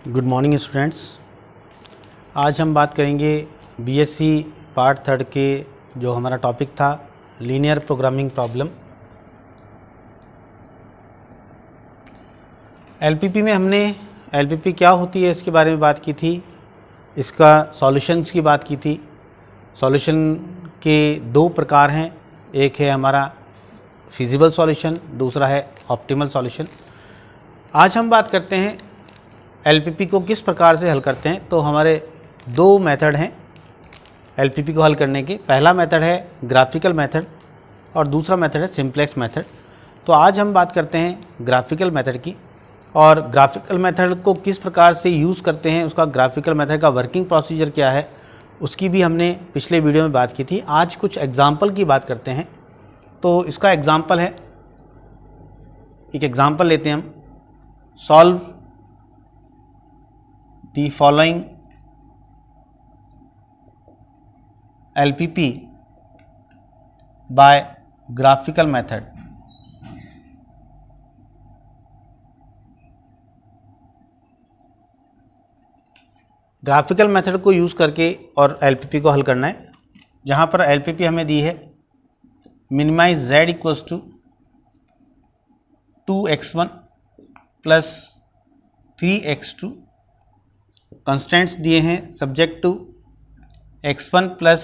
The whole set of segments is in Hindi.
Good morning students. आज हम बात करेंगे बीएससी पार्ट 3 के जो हमारा टॉपिक था लीनियर प्रोग्रामिंग प्रॉब्लम। एलपीपी में हमने एलपीपी क्या होती है इसके बारे में बात की थी, इसका सॉल्यूशंस की बात की थी। सॉल्यूशन के दो प्रकार हैं, एक है हमारा फिजिबल सॉल्यूशन, दूसरा है ऑप्टिमल सॉल्यूशन। आज हम बात करते हैं एलपीपी को किस प्रकार से हल करते हैं। तो हमारे दो मेथड हैं एलपीपी को हल करने के। पहला मेथड है ग्राफिकल मेथड और दूसरा मेथड है सिंप्लेक्स मेथड। तो आज हम बात करते हैं ग्राफिकल मेथड की, और ग्राफिकल मेथड को किस प्रकार से यूज़ करते हैं, उसका ग्राफिकल मेथड का वर्किंग प्रोसीजर क्या है, उसकी भी हमने पिछले वीडियो में बात की थी। आज कुछ एग्जाम्पल की बात करते हैं। तो इसका एग्जाम्पल है, एक एग्जाम्पल लेते हैं हम। Solve the following LPP by graphical method। Graphical method को यूज़ करके और एलपीपी को हल करना है। जहाँ पर एलपीपी हमें दी है minimise z equals to 2x1 plus 3x2। Constants दिए हैं subject to x1 plus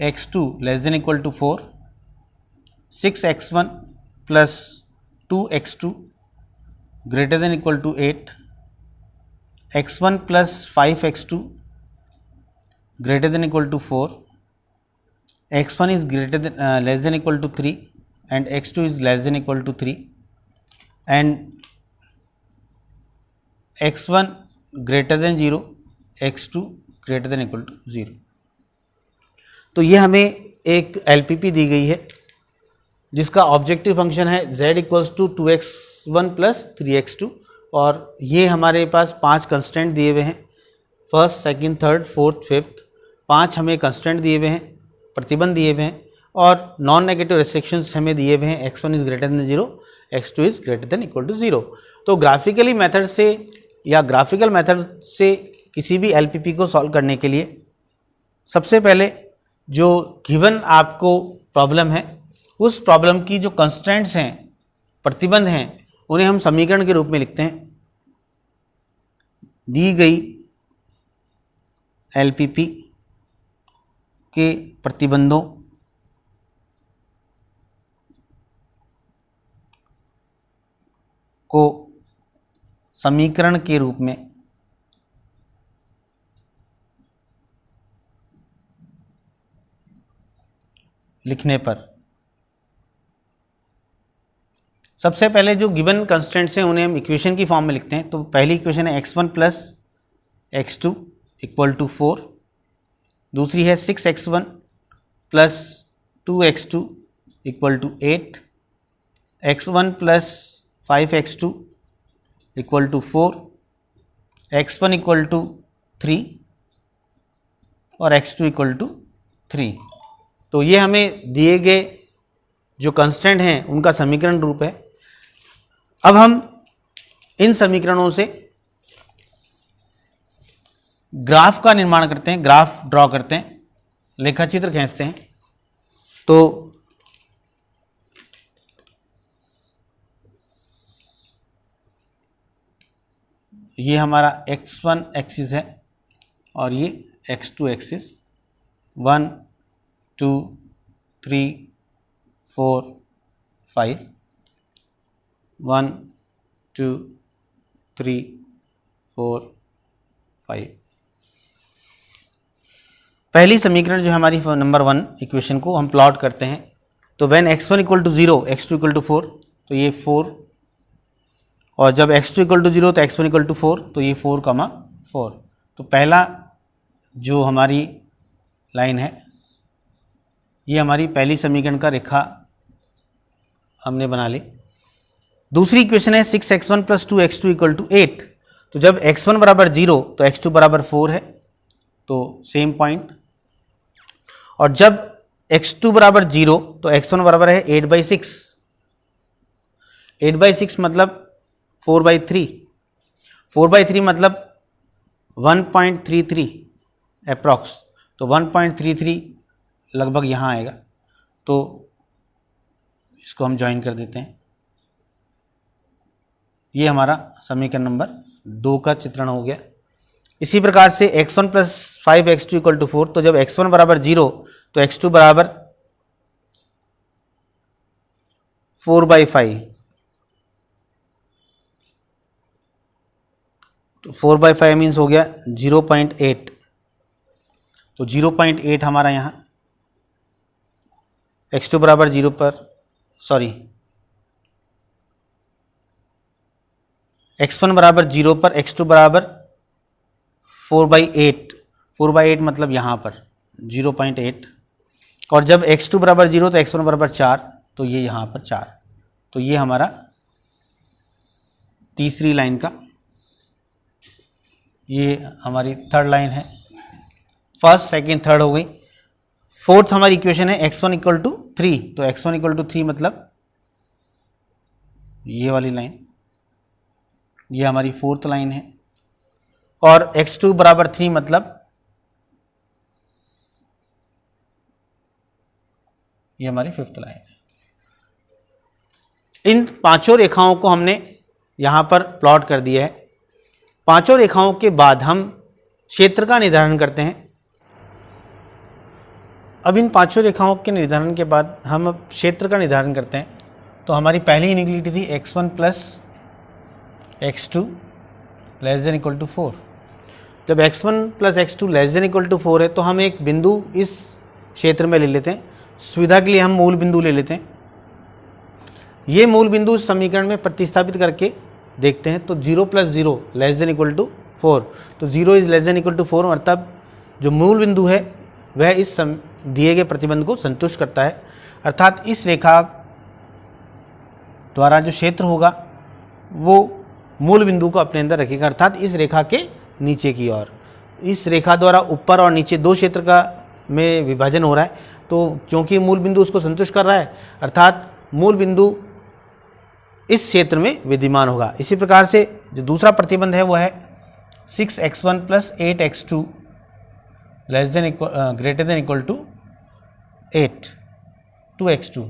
x2 less than equal to 4, 6x1 plus 2x2 greater than equal to 8, x1 plus 5x2 greater than equal to 4, x1 is greater than less than equal to 3 and x2 is less than equal to 3 and x1 greater than 0, x2 greater than equal to 0। तो ये हमें एक एलपीपी दी गई है जिसका ऑब्जेक्टिव फंक्शन है z equals to 2x1 plus 3x2, और ये हमारे पास 5 कंस्टेंट दिए हुए हैं, first, second, third, fourth, fifth. 5 हमें कंस्टेंट दिए हुए हैं, प्रतिबंध दिए हुए हैं, और नॉन नेगेटिव रेस्ट्रिक्शंस हमें दिए हुए हैं। x1 is greater than 0, x2 is greater than equal to 0। तो ग्राफिकली मेथड से या ग्राफिकल मेथड से किसी भी एलपीपी को सॉल्व करने के लिए सबसे पहले जो गिवन आपको प्रॉब्लम है, उस प्रॉब्लम की जो कंस्ट्रेंट्स हैं, प्रतिबंध हैं, उन्हें हम समीकरण के रूप में लिखते हैं। दी गई एलपीपी के प्रतिबंधों को समीकरण के रूप में लिखने पर सबसे पहले जो गिवन कंस्टेंट्स हैं उन्हें हम इक्वेशन की फॉर्म में लिखते हैं। तो पहली इक्वेशन है x1 plus x2 equal to 4, दूसरी है 6x1 plus 2x2 equal to 8, x1 plus 5x2 equal to 4, x1 equal to 3 और x2 इक्वल टू 3। तो ये हमें दिए गए जो कंस्टेंट हैं उनका समीकरण रूप है। अब हम इन समीकरणों से ग्राफ का निर्माण करते हैं, ग्राफ ड्रॉ करते हैं, लेखाचित्र खींचते हैं। तो ये हमारा x1 एक्सिस है और ये x2 एक्सिस, 1 2 3 4 5, 1 2 3 4 5। पहली समीकरण जो हमारी नंबर 1 इक्वेशन को हम प्लॉट करते हैं। तो when x1 equal to 0, x2 equal to 4, तो ये 4, और जब x2 इक्वल टू 0 तो x1 इक्वल टू 4, तो ये 4, 4। तो पहला जो हमारी लाइन है ये हमारी पहली समीकरण का रेखा हमने बना ली। दूसरी इक्वेशन है 6x1 plus 2x2 equal to 8। तो जब x1 बराबर 0 तो x2 बराबर 4 है, तो सेम पॉइंट। और जब x2 बराबर 0 तो x1 बराबर है 8/6। 8/6 मतलब 4/3। 4/3 मतलब 1.33 अप्रॉक्स, तो 1.33 लगभग यहाँ आएगा। तो इसको हम ज्वाइन कर देते हैं। ये हमारा समीकरण नंबर 2 का चित्रण हो गया। इसी प्रकार से x1 plus 5x2 equal to 4, तो जब x1 बराबर 0 तो x2 बराबर 4/5, तो 4/5 मीन्स हो गया 0.8, तो 0.8 हमारा यहाँ x2 बराबर 0 पर, सॉरी x1 बराबर 0 पर x2 बराबर 4/8, 4/8 मतलब यहाँ पर 0.8, और जब x2 बराबर 0 तो x1 बराबर 4, तो ये यहाँ पर 4। तो ये हमारा तीसरी लाइन का, ये हमारी थर्ड लाइन है। फर्स्ट, सेकेंड, थर्ड हो गई। फोर्थ हमारी इक्वेशन है x1 इक्वल टू 3, तो x1 इक्वल टू 3 मतलब ये वाली लाइन, ये हमारी फोर्थ लाइन है। और x2 बराबर 3 मतलब ये हमारी फिफ्थ लाइन है। इन पांचों रेखाओं को हमने यहां पर प्लॉट कर दिया है। पांचों रेखाओं के बाद हम क्षेत्र का निर्धारण करते हैं। अब इन पांचों रेखाओं के निर्धारण के बाद हम क्षेत्र का निर्धारण करते हैं। तो हमारी पहली इनइक्वालिटी थी x1 plus x2 less than equal to 4। जब x1 plus x2 less than equal to 4 है तो हम एक बिंदु इस क्षेत्र में ले लेते हैं। सुविधा के लिए हम मूल बिंदु ले लेते हैं। ये मूल बिंदु इस समीकरण में प्रतिस्थापित करके देखते हैं, तो 0 plus 0 less than equal to 4, तो 0 is less than equal to 4, मतलब जो मूल बिंदु है वह इस दिए गए प्रतिबंध को संतुष्ट करता है। अर्थात इस रेखा द्वारा जो क्षेत्र होगा वो मूल बिंदु को अपने अंदर रखेगा, अर्थात इस रेखा के नीचे की ओर। इस रेखा द्वारा ऊपर और नीचे दो क्षेत्र का में विभाजन हो रहा है, तो क्योंकि मूल बिंदु उसको संतुष्ट कर रहा है, अर्थात मूल बिंदु इस क्षेत्र में विद्यमान होगा। इसी प्रकार से जो दूसरा प्रतिबंध है वह है 6x1 plus 8x2 less than greater than equal to 8, 2x2,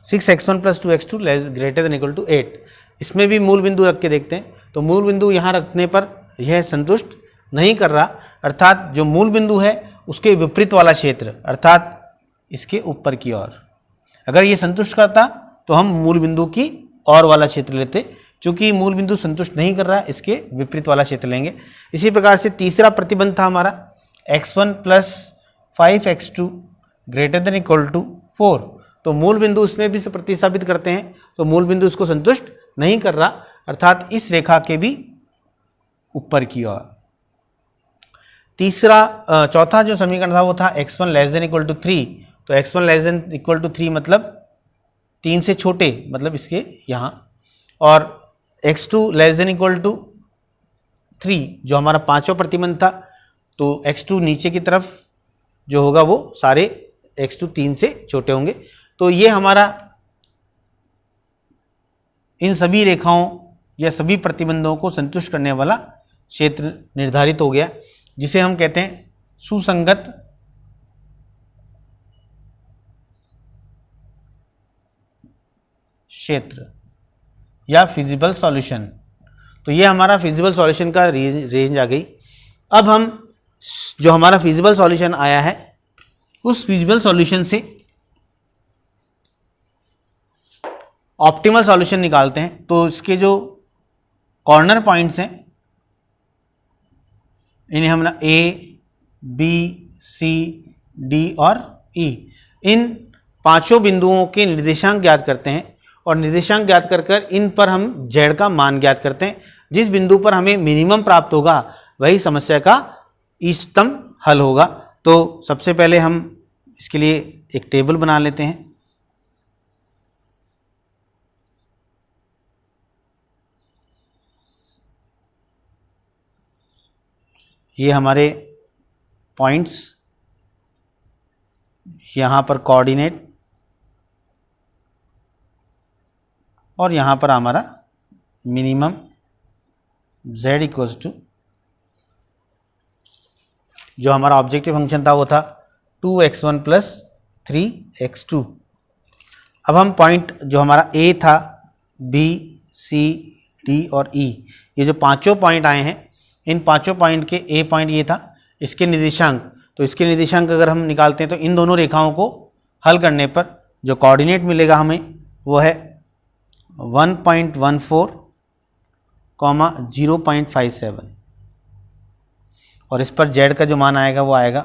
6x1 plus 2x2 less greater than equal to 8। इसमें भी मूल बिंदु रख के देखते हैं, तो मूल बिंदु यहाँ रखने पर यह संतुष्ट नहीं कर रहा, अर्थात जो मूल बिंदु है उसके विपरीत वाला क्षेत्र, अर्थात इसके ऊपर की ओर। अगर ये संतुष्ट करता तो हम मूल बिंदु की और वाला क्षेत्र लेते, चूंकि मूल बिंदु संतुष्ट नहीं कर रहा है, इसके विपरीत वाला क्षेत्र लेंगे। इसी प्रकार से तीसरा प्रतिबंध था हमारा x1 plus 5x2 greater than equal to 4, तो मूल बिंदु उसमें भी प्रतिस्थापित करते हैं, तो मूल बिंदु उसको संतुष्ट नहीं कर रहा, अर्थात इस रेखा के भी ऊपर की ओर। चौथा जो समीकरण था वो था x1 less than equal to 3, तो x1 less than equal to 3 मतलब 3 से छोटे, मतलब इसके यहाँ, और x2 less than equal to 3 जो हमारा पांचवा प्रतिबंध था, तो x2 नीचे की तरफ जो होगा वो सारे x2 3 से छोटे होंगे। तो ये हमारा इन सभी रेखाओं या सभी प्रतिबंधों को संतुष्ट करने वाला क्षेत्र निर्धारित हो गया, जिसे हम कहते हैं सुसंगत क्षेत्र या फिजिबल सॉल्यूशन। तो ये हमारा फिजिबल सॉल्यूशन का रेंज आ गई। अब हम जो हमारा फिजिबल सॉल्यूशन आया है उस फिजिबल सॉल्यूशन से ऑप्टिमल सॉल्यूशन निकालते हैं। तो इसके जो कॉर्नर पॉइंट्स हैं इन्हें हम ना A, B, C, D और E, इन पांचों बिंदुओं के निर्देशांक ज्ञात करते हैं, और निर्देशांक ज्ञात कर कर इन पर हम z का मान ज्ञात करते हैं। जिस बिंदु पर हमें मिनिमम प्राप्त होगा वही समस्या का इष्टतम हल होगा। तो सबसे पहले हम इसके लिए एक टेबल बना लेते हैं। ये हमारे पॉइंट्स, यहाँ पर कोऑर्डिनेट, और यहाँ पर हमारा मिनिमम z इक्वल्स टू, जो हमारा ऑब्जेक्टिव फंक्शन था वो था 2x1 प्लस 3x2। अब हम पॉइंट जो हमारा a था, b, c, d और e, ये जो पांचों पॉइंट आए हैं, इन पांचों पॉइंट के a पॉइंट ये था, इसके निर्देशांक, तो इसके निर्देशांक अगर हम निकालते हैं तो इन दोनों रेखाओं को हल करने पर जो कोऑर्डिनेट मिलेगा हमें वो है 1.14, 0.57, और इस पर z का जो मान आएगा वो आएगा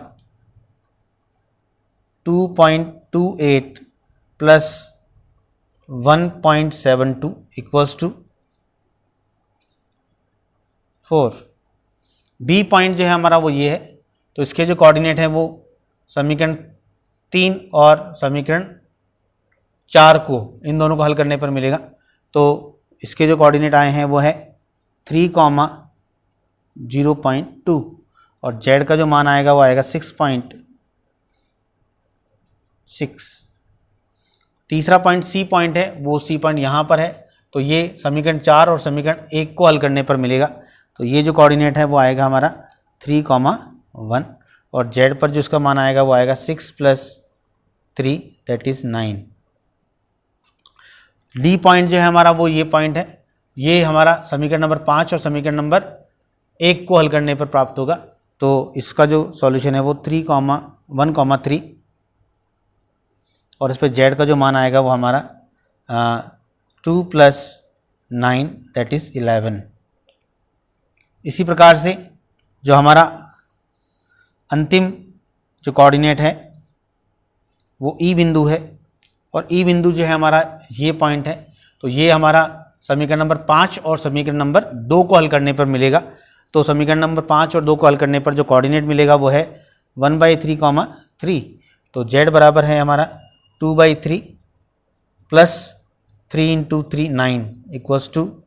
2.28 plus 1.72 equals to 4। B point जो है हमारा वो ये है, तो इसके जो कोऑर्डिनेट हैं वो समीकरण 3 और समीकरण 4 को, इन दोनों को हल करने पर मिलेगा। तो इसके जो कोऑर्डिनेट आए हैं वो है 3,0.2 और z का जो मान आएगा वो आएगा 6.6। तीसरा पॉइंट सी पॉइंट है, वो सी पॉइंट यहाँ पर है, तो ये समीकरण 4 और समीकरण 1 को हल करने पर मिलेगा। तो ये जो कोऑर्डिनेट है वो आएगा हमारा 3,1 और z पर जो इसका मान आएगा वो आएगा 6 + 3 दैट इज़ 9। डी पॉइंट जो है हमारा वो ये पॉइंट है, ये हमारा समीकरण नंबर 5 और समीकरण नंबर 1 को हल करने पर प्राप्त होगा। तो इसका जो सॉल्यूशन है वो 3,1,3 और इस पर z का जो मान आएगा वो हमारा 2 + 9 दैट इज़ 11। इसी प्रकार से जो हमारा अंतिम जो कोऑर्डिनेट है वो ई बिंदु है, और ई बिंदु जो है हमारा ये पॉइंट है, तो ये हमारा समीकरण नंबर 5 और समीकरण नंबर 2 को हल करने पर मिलेगा। तो समीकरण नंबर 5 और 2 को हल करने पर जो कोऑर्डिनेट मिलेगा वो है 1/3,3। तो z बराबर है हमारा 2/3 plus 3 × 3 9 equals to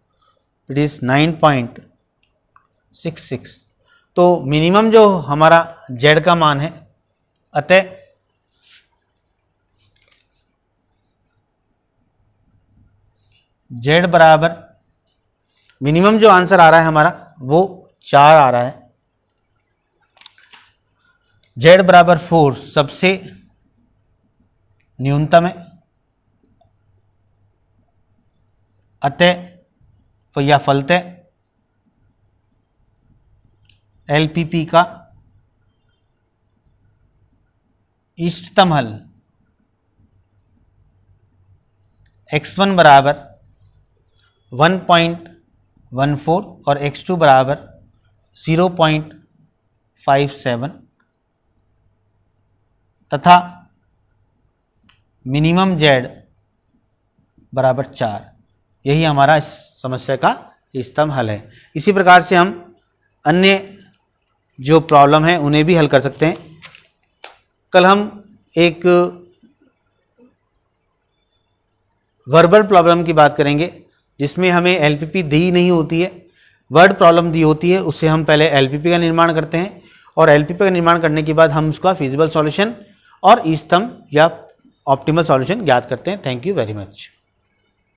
it is 9.66। तो मिनिमम जो हमारा z का मान है, अतः z बराबर मिनिमम जो आंसर आ रहा है हमारा वो 4 आ रहा है। z बराबर 4 सबसे न्यूनतम है, अतः या फलतः एलपीपी का इष्टतम हल x1 बराबर 1.14 और x2 बराबर 0.57 तथा मिनिमम z बराबर 4, यही हमारा इस समस्या का इष्टतम हल है। इसी प्रकार से हम अन्य जो प्रॉब्लम है उन्हें भी हल कर सकते हैं। कल हम एक वर्बल प्रॉब्लम की बात करेंगे जिसमें हमें एलपीपी दी नहीं होती है, वर्ड प्रॉब्लम दी होती है। उससे हम पहले एलपीपी का निर्माण करते हैं और एलपीपी का निर्माण करने के बाद हम उसका फिजिबल सॉल्यूशन और इष्टतम या ऑप्टिमल सॉल्यूशन ज्ञात करते हैं। Thank you very much.